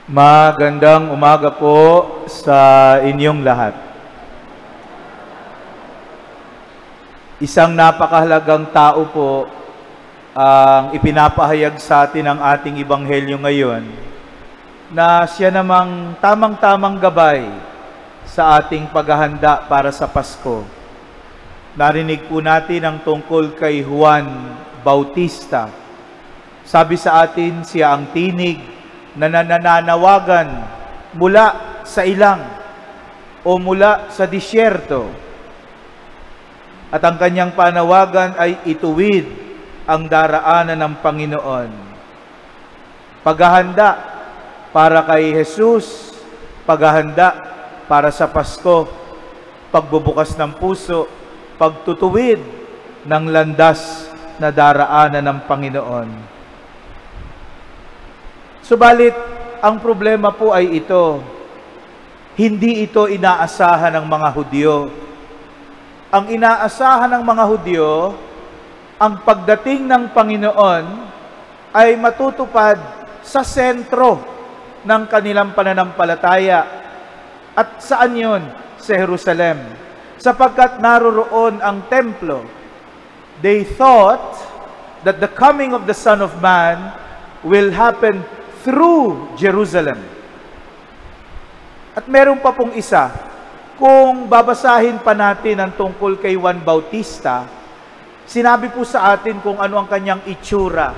Magandang umaga po sa inyong lahat. Isang napakahalagang tao po ang ipinapahayag sa atin ng ating Ebanghelyo ngayon na siya namang tamang-tamang gabay sa ating paghahanda para sa Pasko. Narinig po natin ang tungkol kay Juan Bautista. Sabi sa atin, siya ang tinig na nananawagan mula sa ilang o mula sa disyerto. At ang kanyang panawagan ay ituwid ang daraanan ng Panginoon. Paghahanda para kay Jesus, paghahanda para sa Pasko, pagbubukas ng puso, pagtutuwid ng landas na daraanan ng Panginoon. Subalit, ang problema po ay ito. Hindi ito inaasahan ng mga Hudyo. Ang inaasahan ng mga Hudyo, ang pagdating ng Panginoon ay matutupad sa sentro ng kanilang pananampalataya. At saan yun? Sa Jerusalem. Sapagkat naroroon ang templo. They thought that the coming of the Son of Man will happen through Jerusalem. At meron pa pong isa, kung babasahin pa natin ang tungkol kay Juan Bautista, sinabi po sa atin kung ano ang kanyang itsura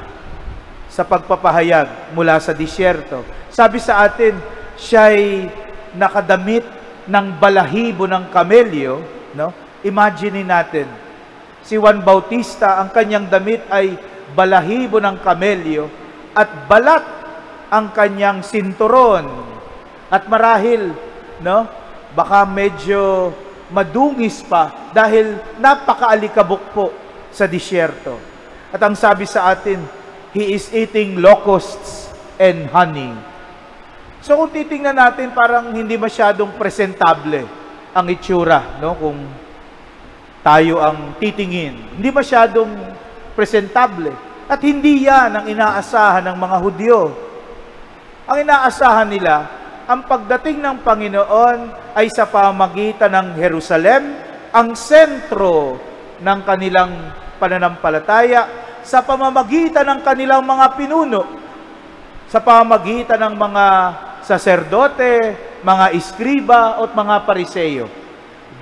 sa pagpapahayag mula sa disyerto. Sabi sa atin, siya'y nakadamit ng balahibo ng kamelyo. No? Imagine natin, si Juan Bautista, ang kanyang damit ay balahibo ng kamelyo at balat ang kanyang sinturon. At marahil, no, baka medyo madungis pa dahil napakaalikabok po sa disyerto. At ang sabi sa atin, he is eating locusts and honey. So kung titingnan natin, parang hindi masyadong presentable ang itsura, no, kung tayo ang titingin. Hindi masyadong presentable. At hindi yan ang inaasahan ng mga Hudyo. Ang inaasahan nila, ang pagdating ng Panginoon ay sa pamamagitan ng Jerusalem, ang sentro ng kanilang pananampalataya, sa pamamagitan ng kanilang mga pinuno, sa pamamagitan ng mga saserdote, mga iskriba at mga pariseyo.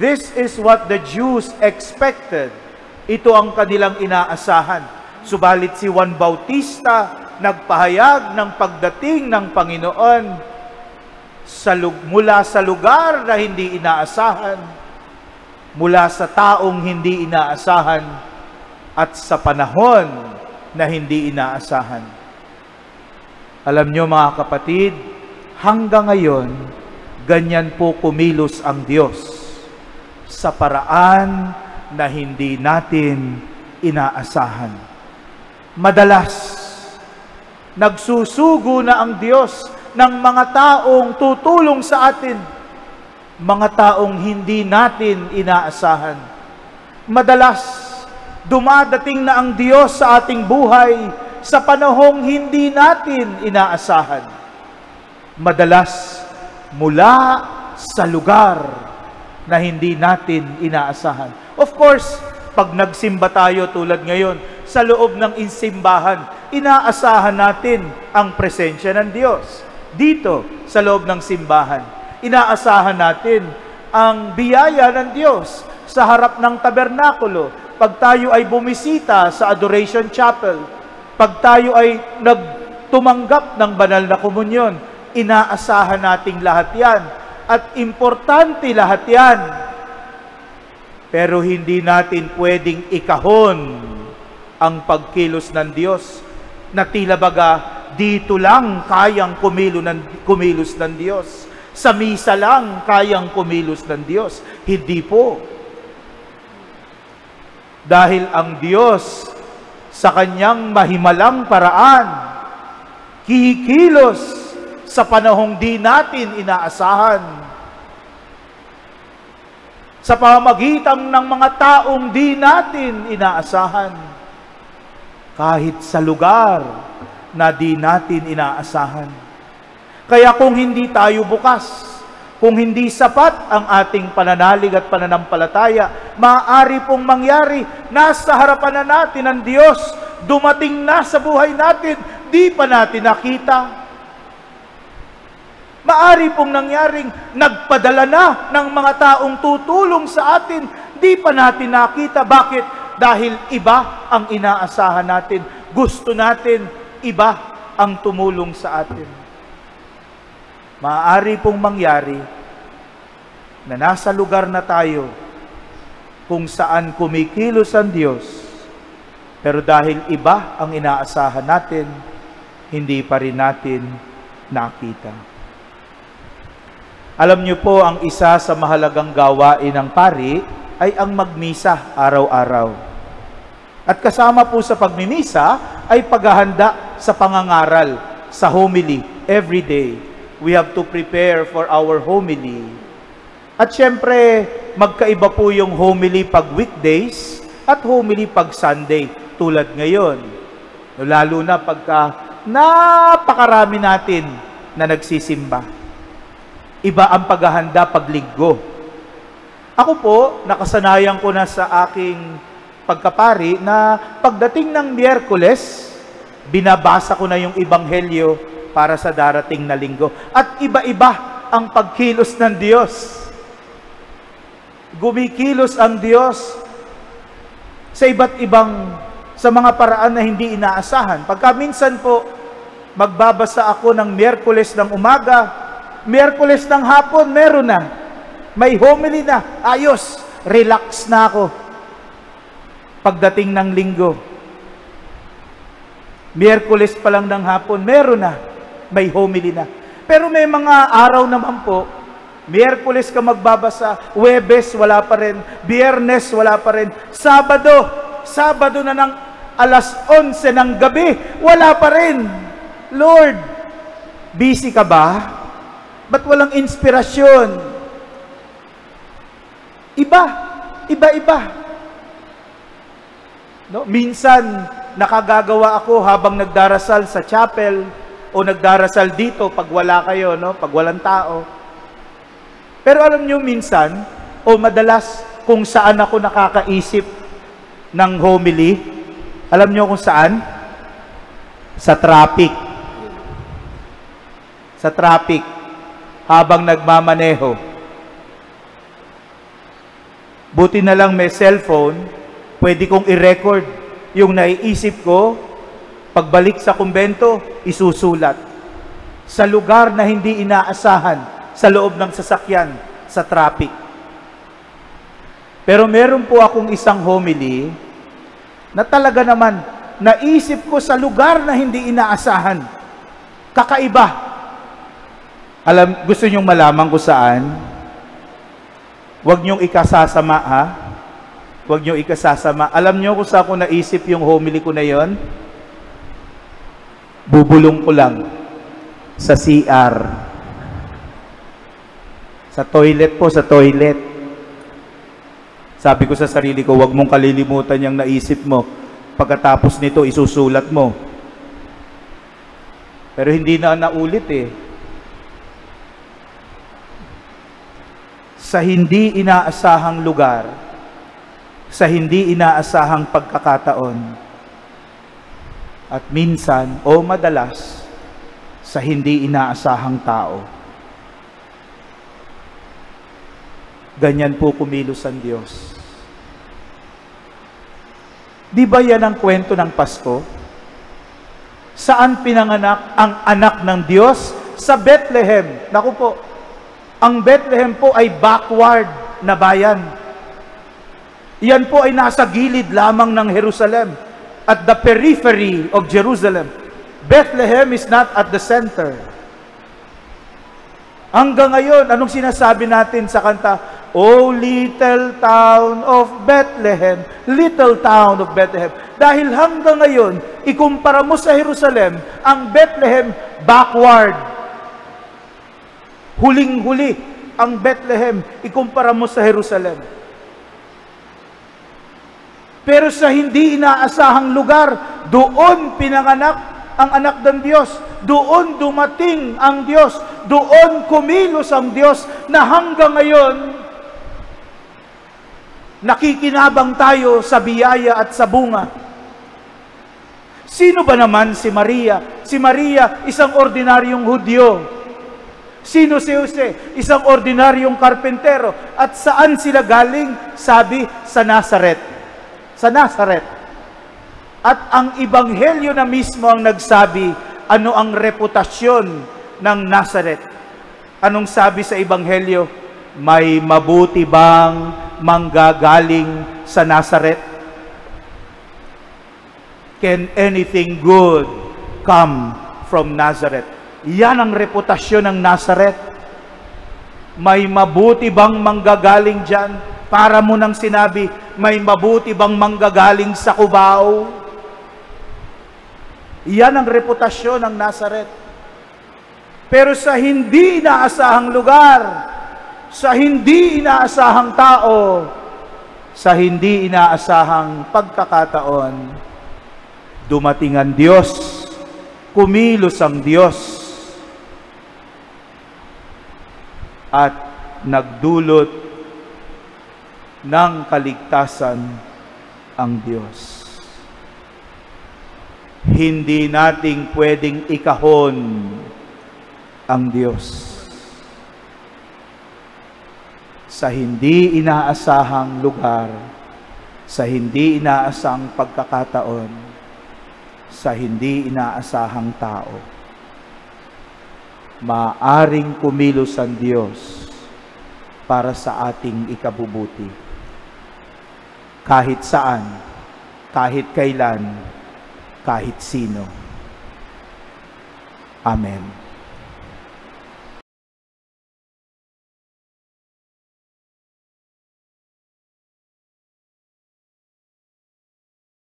This is what the Jews expected. Ito ang kanilang inaasahan. Subalit si Juan Bautista nagpahayag ng pagdating ng Panginoon mula sa lugar na hindi inaasahan, mula sa taong hindi inaasahan, at sa panahon na hindi inaasahan. Alam nyo mga kapatid, hanggang ngayon, ganyan po kumilos ang Diyos sa paraan na hindi natin inaasahan. Madalas, nagsusugo na ang Diyos ng mga taong tutulong sa atin, mga taong hindi natin inaasahan. Madalas, dumadating na ang Diyos sa ating buhay sa panahong hindi natin inaasahan. Madalas, mula sa lugar na hindi natin inaasahan. Of course, pag nagsimba tayo tulad ngayon, sa loob ng simbahan, inaasahan natin ang presensya ng Diyos. Dito, sa loob ng simbahan, inaasahan natin ang biyaya ng Diyos sa harap ng tabernakulo. Pag tayo ay bumisita sa Adoration Chapel, pag tayo ay nagtumanggap ng banal na komunyon, inaasahan nating lahat yan. At importante lahat yan. Pero hindi natin pwedeng ikahon ang pagkilos ng Diyos na tila baga dito lang kayang kumilos ng Diyos. Sa misa lang kayang kumilos ng Diyos. Hindi po. Dahil ang Diyos sa kanyang mahimalang paraan, kikilos sa panahong di natin inaasahan. Sa pamamagitan ng mga taong di natin inaasahan. Kahit sa lugar na di natin inaasahan. Kaya kung hindi tayo bukas, kung hindi sapat ang ating pananalig at pananampalataya, maaari pong mangyari, nasa harapan na natin ang Diyos, dumating na sa buhay natin, di pa natin nakita. Maaari pong nangyaring nagpadala na ng mga taong tutulong sa atin, di pa natin nakita. Bakit? Dahil iba ang inaasahan natin. Gusto natin, iba ang tumulong sa atin. Maaari pong mangyari na nasa lugar na tayo kung saan kumikilos ang Diyos, pero dahil iba ang inaasahan natin, hindi pa rin natin nakita. Alam niyo po, ang isa sa mahalagang gawain ng pari ay ang magmisa araw-araw. At kasama po sa pagmimisa ay paghahanda sa pangangaral, sa homily, every day. We have to prepare for our homily. At syempre, magkaiba po yung homily pag weekdays at homily pag Sunday, tulad ngayon. Lalo na pagka napakarami natin na nagsisimba. Iba ang paghahanda pag linggo. Ako po, nakasanayan ko na sa aking pagkapari na pagdating ng Miyerkules, binabasa ko na yung Ebanghelyo para sa darating na linggo. At iba-iba ang pagkilos ng Diyos. Gumikilos ang Diyos sa iba't ibang, sa mga paraan na hindi inaasahan. Pagka minsan po, magbabasa ako ng Miyerkules ng umaga, Miyerkules ng hapon, meron na. May homily na. Ayos, relax na ako. Pagdating ng linggo, Miyerkules pa lang ng hapon, meron na. May homily na. Pero may mga araw naman po, Miyerkules ka magbabasa, Huwebes wala pa rin, Biyernes wala pa rin, Sabado na ng alas 11 ng gabi, wala pa rin. Lord, busy ka ba? Ba't walang inspirasyon? Iba-iba. No? Minsan, nakagagawa ako habang nagdarasal sa chapel o nagdarasal dito pag wala kayo, no? Pag walang tao. Pero alam nyo, minsan, o madalas, kung saan ako nakakaisip ng homily, alam nyo kung saan? Sa traffic. Sa traffic. Habang nagmamaneho. Buti na lang may cellphone, pwede kong i-record yung naiisip ko, pagbalik sa kumbento, isusulat. Sa lugar na hindi inaasahan, sa loob ng sasakyan, sa traffic. Pero meron po akong isang homily na talaga naman naisip ko sa lugar na hindi inaasahan. Kakaiba. Gusto nyong malaman kung saan? Huwag nyong ikasasama, ha? Huwag nyong ikasasama. Alam nyo kung saan ko naisip yung homily ko na yon? Bubulong ko lang sa CR. Sa toilet po, sa toilet. Sabi ko sa sarili ko, huwag mong kalilimutan yung naisip mo. Pagkatapos nito, isusulat mo. Pero hindi na naulit eh. Sa hindi inaasahang lugar, sa hindi inaasahang pagkakataon, at minsan o madalas, sa hindi inaasahang tao. Ganyan po kumilos ang Diyos. Di ba yan ang kwento ng Pasko? Saan pinanganak ang anak ng Diyos? Sa Bethlehem. Naku po, ang Bethlehem po ay backward na bayan. Yan po ay nasa gilid lamang ng Jerusalem, at the periphery of Jerusalem. Bethlehem is not at the center. Hanggang ngayon, anong sinasabi natin sa kanta? Oh, little town of Bethlehem, little town of Bethlehem. Dahil hanggang ngayon, ikumpara mo sa Jerusalem, ang Bethlehem backward. Huling-huli ang Bethlehem, ikumpara mo sa Jerusalem. Pero sa hindi inaasahang lugar, doon pinanganak ang anak ng Diyos. Doon dumating ang Diyos. doon kumilos ang Diyos na hanggang ngayon, nakikinabang tayo sa biyaya at sa bunga. Sino ba naman si Maria? Si Maria, isang ordinaryong Hudyo. Sino si Jose? Isang ordinaryong karpentero. At saan sila galing? Sabi, sa Nazaret. Sa Nazaret. At ang Ebanghelyo na mismo ang nagsabi, ano ang reputasyon ng Nazaret? Anong sabi sa Ebanghelyo? May mabuti bang manggagaling sa Nazaret? Can anything good come from Nazareth? Yan ang reputasyon ng Nazaret. May mabuti bang manggagaling dyan? Para mo nang sinabi, may mabuti bang manggagaling sa Cubao? Yan ang reputasyon ng Nazaret. Pero sa hindi inaasahang lugar, sa hindi inaasahang tao, sa hindi inaasahang pagkakataon, dumating ang Diyos, kumilos ang Diyos, at nagdulot ng kaligtasan ang Diyos. Hindi nating pwedeng ikahon ang Diyos. Sa hindi inaasahang lugar, sa hindi inaasahang pagkakataon, sa hindi inaasahang tao, maaring kumilos ang Diyos para sa ating ikabubuti. Kahit saan, kahit kailan, kahit sino. Amen.